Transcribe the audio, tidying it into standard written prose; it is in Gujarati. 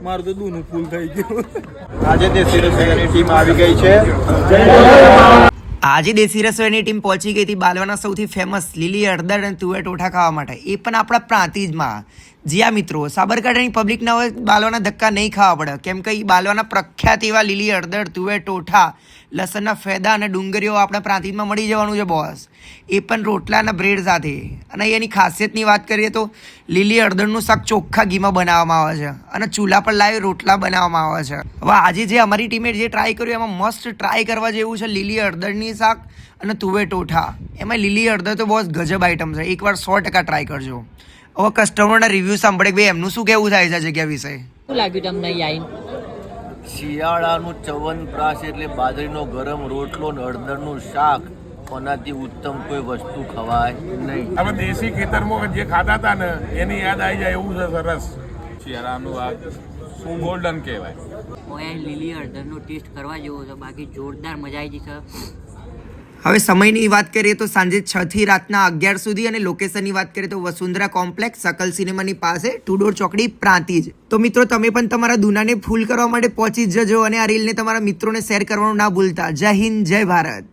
મારું તો દૂનું ફૂલ થઈ ગયું। આજે દેશી રસોઈની ટીમ આવી ગઈ છે। આજે દેશી રસોઈની ટીમ પહોંચી ગઈ હતી બાલવાના સૌથી ફેમસ લીલી હળદર અને તુવેર ટોઠા ખાવા માટે, એ પણ આપણા પ્રાંતિજમાં। જ્યાં મિત્રો સાબરકાંઠાની પબ્લિકના હવે બાલવાના ધક્કા નહીં ખાવા પડે, કેમ કે બાલવાના પ્રખ્યાત એવા લીલી હળદર, તુવેર ટોઠા, લસણના ફેદા અને ડુંગળીઓ આપણા પ્રાંતિજમાં મળી જવાનું છે બોસ, એ પણ રોટલાના બ્રેડ સાથે। અને એની ખાસિયતની વાત કરીએ તો લીલી હળદરનું શાક ચોખ્ખા ઘીમાં બનાવવામાં આવે છે અને ચૂલા પર લાવી રોટલા બનાવવામાં આવે છે। હવે આજે જે અમારી ટીમે જે ટ્રાય કર્યું એમાં મસ્ત ટ્રાય કરવા જેવું છે લીલી હળદરની શાક અને તુવેર ટોઠા। એમાં લીલી હળદર તો બહુ ગજબ આઈટમ છે, એકવાર 100% ટ્રાય કરજો। હવે કસ્ટમરના રિવ્યૂ સાંભળે ભાઈ એમનું શું કહેવું થાય છે જગ્યા વિશે? શું લાગ્યું તમને અહીં શિયાળાનું ચવનપ્રાશ એટલે બાજરીનો ગરમ રોટલો ને હળદરનું શાક, ઓનાથી ઉત્તમ કોઈ વસ્તુ ખવાય નહીં। હવે દેશી ખેતરમાં જે ખાતા હતા ને એની યાદ આવી જાય એવું છે સરસ। શિયાળાનું આ શું ગોલ્ડન કહેવાય। લીલી હળદરનો ટેસ્ટ કરવા જેવો છે, બાકી જોરદાર મજા આવી જશે। હવે સમયની વાત કરીએ તો સાંજે 6 થી રાતના 11 સુધી, અને લોકેશનની વાત કરીએ તો વસુંધરા કોમ્પ્લેક્સ સકલ સિનેમાની પાસે ટુડોર ચોકડી પ્રાંતિજ। તો મિત્રો તમે પણ તમારા દુનાને ફૂલ કરવા માટે પહોંચી જજો અને આ રીલને તમારા મિત્રોને શેર કરવાનું ના ભૂલતા। જય હિન્દ, જય ભારત।